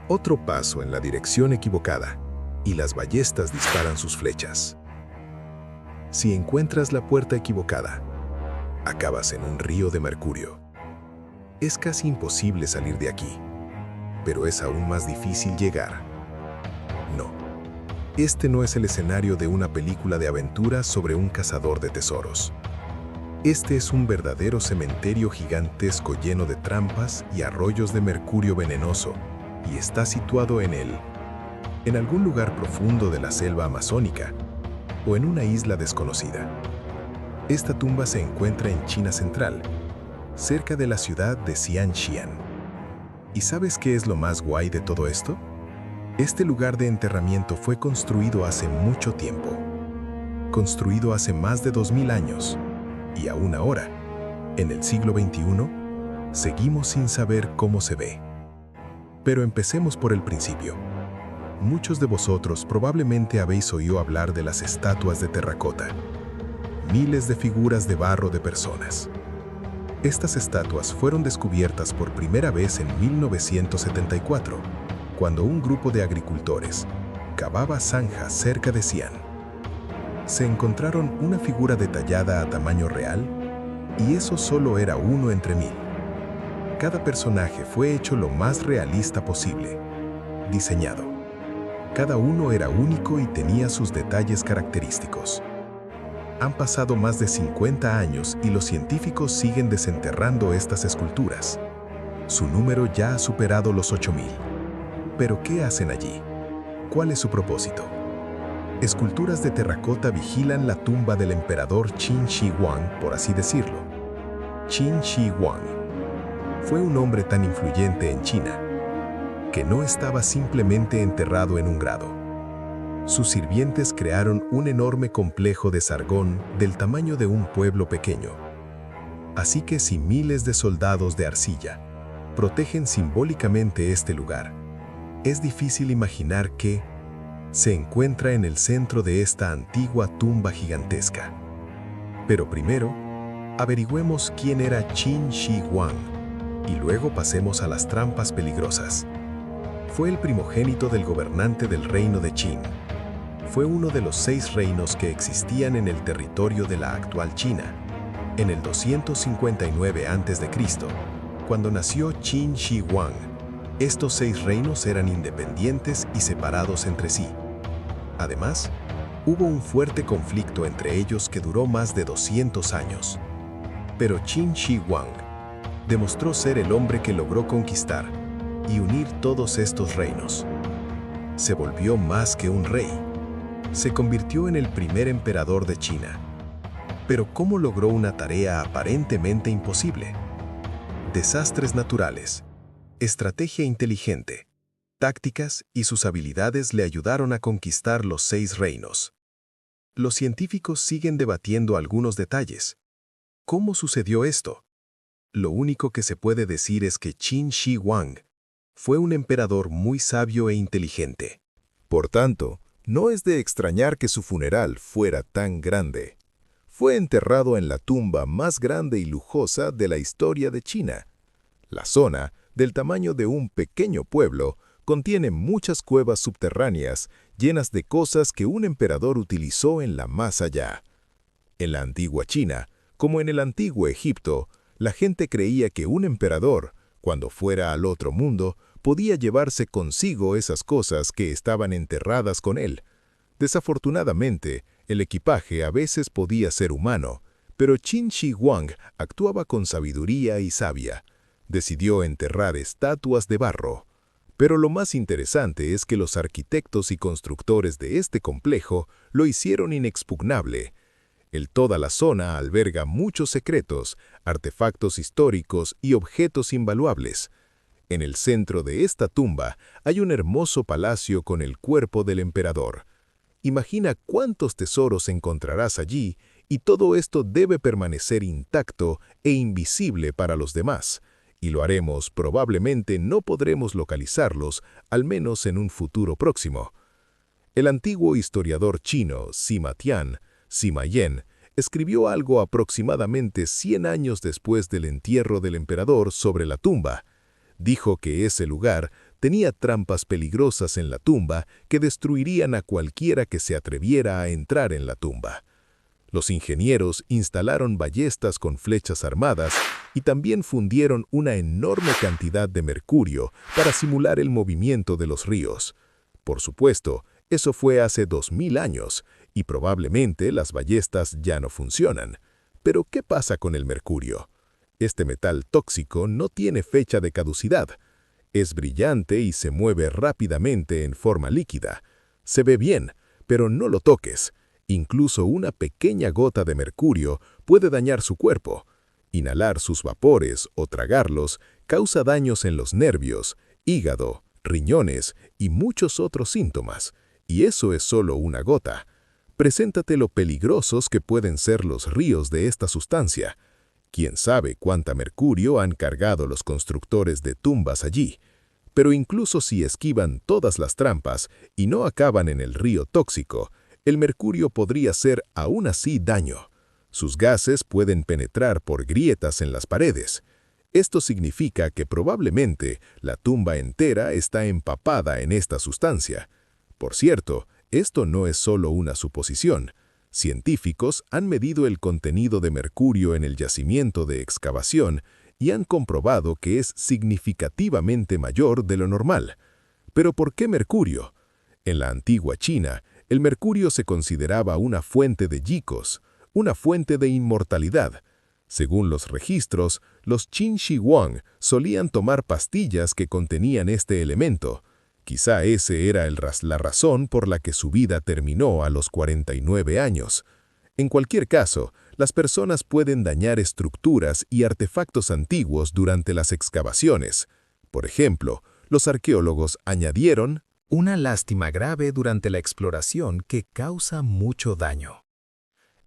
Otro paso en la dirección equivocada, y las ballestas disparan sus flechas. Si encuentras la puerta equivocada, acabas en un río de mercurio. Es casi imposible salir de aquí, pero es aún más difícil llegar. No, este no es el escenario de una película de aventuras sobre un cazador de tesoros. Este es un verdadero cementerio gigantesco lleno de trampas y arroyos de mercurio venenoso, y está situado en algún lugar profundo de la selva amazónica o en una isla desconocida. Esta tumba se encuentra en China Central, cerca de la ciudad de Xianxian. ¿Y sabes qué es lo más guay de todo esto? Este lugar de enterramiento fue construido hace mucho tiempo. Construido hace más de 2000 años. Y aún ahora, en el siglo XXI, seguimos sin saber cómo se ve. Pero empecemos por el principio. Muchos de vosotros probablemente habéis oído hablar de las estatuas de terracota. Miles de figuras de barro de personas. Estas estatuas fueron descubiertas por primera vez en 1974, cuando un grupo de agricultores cavaba zanjas cerca de Xi'an. Se encontraron una figura detallada a tamaño real, y eso solo era uno entre 1000. Cada personaje fue hecho lo más realista posible, diseñado. Cada uno era único y tenía sus detalles característicos. Han pasado más de 50 años y los científicos siguen desenterrando estas esculturas. Su número ya ha superado los 8000. ¿Pero qué hacen allí? ¿Cuál es su propósito? Esculturas de terracota vigilan la tumba del emperador Qin Shi Huang, por así decirlo. Qin Shi Huang fue un hombre tan influyente en China que no estaba simplemente enterrado en un grado. Sus sirvientes crearon un enorme complejo de Sargón del tamaño de un pueblo pequeño. Así que si miles de soldados de arcilla protegen simbólicamente este lugar, es difícil imaginar que se encuentra en el centro de esta antigua tumba gigantesca. Pero primero, averigüemos quién era Qin Shi Huang y luego pasemos a las trampas peligrosas. Fue el primogénito del gobernante del reino de Qin. Fue uno de los 6 reinos que existían en el territorio de la actual China. En el 259 a.C., cuando nació Qin Shi Huang, estos 6 reinos eran independientes y separados entre sí. Además, hubo un fuerte conflicto entre ellos que duró más de 200 años. Pero Qin Shi Huang demostró ser el hombre que logró conquistar y unir todos estos reinos. Se volvió más que un rey. Se convirtió en el primer emperador de China. Pero ¿cómo logró una tarea aparentemente imposible? Desastres naturales, estrategia inteligente, tácticas y sus habilidades le ayudaron a conquistar los 6 reinos. Los científicos siguen debatiendo algunos detalles. ¿Cómo sucedió esto? Lo único que se puede decir es que Qin Shi Huang fue un emperador muy sabio e inteligente. Por tanto, no es de extrañar que su funeral fuera tan grande. Fue enterrado en la tumba más grande y lujosa de la historia de China. La zona, del tamaño de un pequeño pueblo, contiene muchas cuevas subterráneas llenas de cosas que un emperador utilizó en la más allá. En la antigua China, como en el antiguo Egipto, la gente creía que un emperador, cuando fuera al otro mundo, podía llevarse consigo esas cosas que estaban enterradas con él. Desafortunadamente, el equipaje a veces podía ser humano, pero Qin Shi Huang actuaba con sabiduría y sabia. Decidió enterrar estatuas de barro. Pero lo más interesante es que los arquitectos y constructores de este complejo lo hicieron inexpugnable. Toda la zona alberga muchos secretos, artefactos históricos y objetos invaluables. En el centro de esta tumba hay un hermoso palacio con el cuerpo del emperador. Imagina cuántos tesoros encontrarás allí, y todo esto debe permanecer intacto e invisible para los demás. Y lo haremos, probablemente no podremos localizarlos, al menos en un futuro próximo. El antiguo historiador chino Sima Tian, Sima Yan, escribió algo aproximadamente 100 años después del entierro del emperador sobre la tumba. Dijo que ese lugar tenía trampas peligrosas en la tumba que destruirían a cualquiera que se atreviera a entrar en la tumba. Los ingenieros instalaron ballestas con flechas armadas y también fundieron una enorme cantidad de mercurio para simular el movimiento de los ríos. Por supuesto, eso fue hace 2000 años y probablemente las ballestas ya no funcionan. Pero ¿qué pasa con el mercurio? Este metal tóxico no tiene fecha de caducidad. Es brillante y se mueve rápidamente en forma líquida. Se ve bien, pero no lo toques. Incluso una pequeña gota de mercurio puede dañar su cuerpo. Inhalar sus vapores o tragarlos causa daños en los nervios, hígado, riñones y muchos otros síntomas. Y eso es solo una gota. Preséntate lo peligrosos que pueden ser los ríos de esta sustancia. Quién sabe cuánta mercurio han cargado los constructores de tumbas allí. Pero incluso si esquivan todas las trampas y no acaban en el río tóxico, el mercurio podría hacer aún así daño. Sus gases pueden penetrar por grietas en las paredes. Esto significa que probablemente la tumba entera está empapada en esta sustancia. Por cierto, esto no es solo una suposición. Científicos han medido el contenido de mercurio en el yacimiento de excavación y han comprobado que es significativamente mayor de lo normal. ¿Pero por qué mercurio? En la antigua China, el mercurio se consideraba una fuente de yicos, una fuente de inmortalidad. Según los registros, los Qin Shi Huang solían tomar pastillas que contenían este elemento. Quizá ese era la razón por la que su vida terminó a los 49 años. En cualquier caso, las personas pueden dañar estructuras y artefactos antiguos durante las excavaciones. Por ejemplo, los arqueólogos añadieron una lástima grave durante la exploración que causa mucho daño.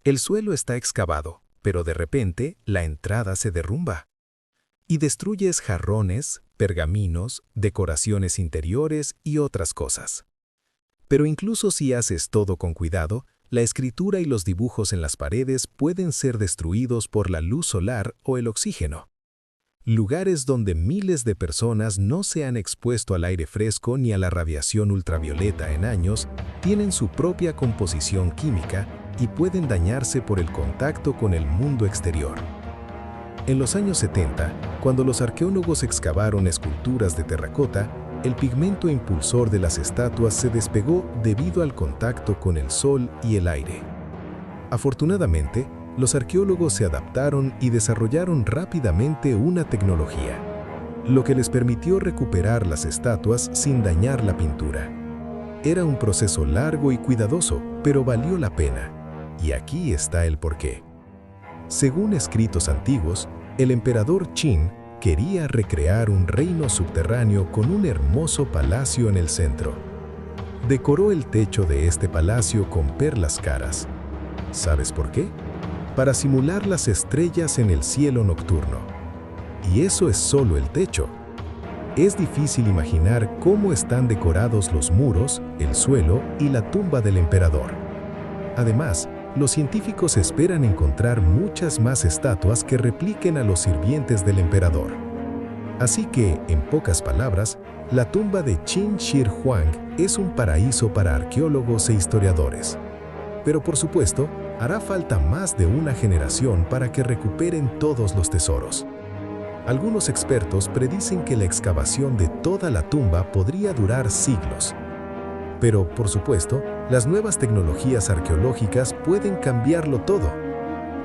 El suelo está excavado, pero de repente la entrada se derrumba. Y destruyes jarrones, pergaminos, decoraciones interiores y otras cosas. Pero incluso si haces todo con cuidado, la escritura y los dibujos en las paredes pueden ser destruidos por la luz solar o el oxígeno. Lugares donde miles de personas no se han expuesto al aire fresco ni a la radiación ultravioleta en años, tienen su propia composición química y pueden dañarse por el contacto con el mundo exterior. En los años 70, cuando los arqueólogos excavaron esculturas de terracota, el pigmento impulsor de las estatuas se despegó debido al contacto con el sol y el aire. Afortunadamente, los arqueólogos se adaptaron y desarrollaron rápidamente una tecnología, lo que les permitió recuperar las estatuas sin dañar la pintura. Era un proceso largo y cuidadoso, pero valió la pena. Y aquí está el porqué. Según escritos antiguos, el emperador Qin quería recrear un reino subterráneo con un hermoso palacio en el centro. Decoró el techo de este palacio con perlas caras. ¿Sabes por qué? Para simular las estrellas en el cielo nocturno. Y eso es solo el techo. Es difícil imaginar cómo están decorados los muros, el suelo y la tumba del emperador. Además, los científicos esperan encontrar muchas más estatuas que repliquen a los sirvientes del emperador. Así que, en pocas palabras, la tumba de Qin Shi Huang es un paraíso para arqueólogos e historiadores. Pero por supuesto, hará falta más de una generación para que recuperen todos los tesoros. Algunos expertos predicen que la excavación de toda la tumba podría durar siglos. Pero, por supuesto, las nuevas tecnologías arqueológicas pueden cambiarlo todo.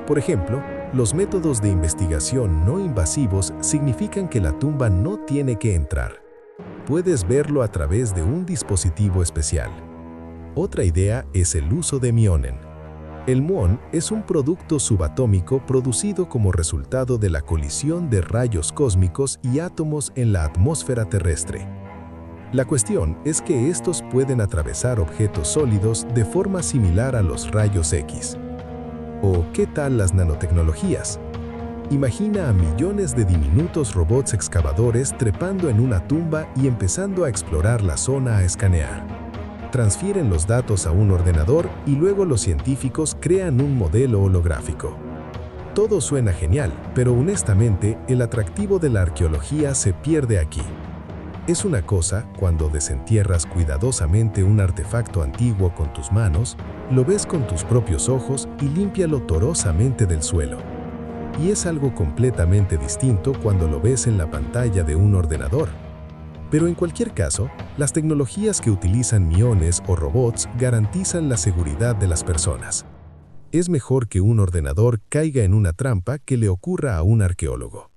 Por ejemplo, los métodos de investigación no invasivos significan que la tumba no tiene que entrar. Puedes verlo a través de un dispositivo especial. Otra idea es el uso de muón. El muón es un producto subatómico producido como resultado de la colisión de rayos cósmicos y átomos en la atmósfera terrestre. La cuestión es que estos pueden atravesar objetos sólidos de forma similar a los rayos X. ¿O qué tal las nanotecnologías? Imagina a millones de diminutos robots excavadores trepando en una tumba y empezando a explorar la zona a escanear. Transfieren los datos a un ordenador y luego los científicos crean un modelo holográfico. Todo suena genial, pero honestamente, el atractivo de la arqueología se pierde aquí. Es una cosa cuando desentierras cuidadosamente un artefacto antiguo con tus manos, lo ves con tus propios ojos y límpialo torosamente del suelo. Y es algo completamente distinto cuando lo ves en la pantalla de un ordenador. Pero en cualquier caso, las tecnologías que utilizan miones o robots garantizan la seguridad de las personas. Es mejor que un ordenador caiga en una trampa que le ocurra a un arqueólogo.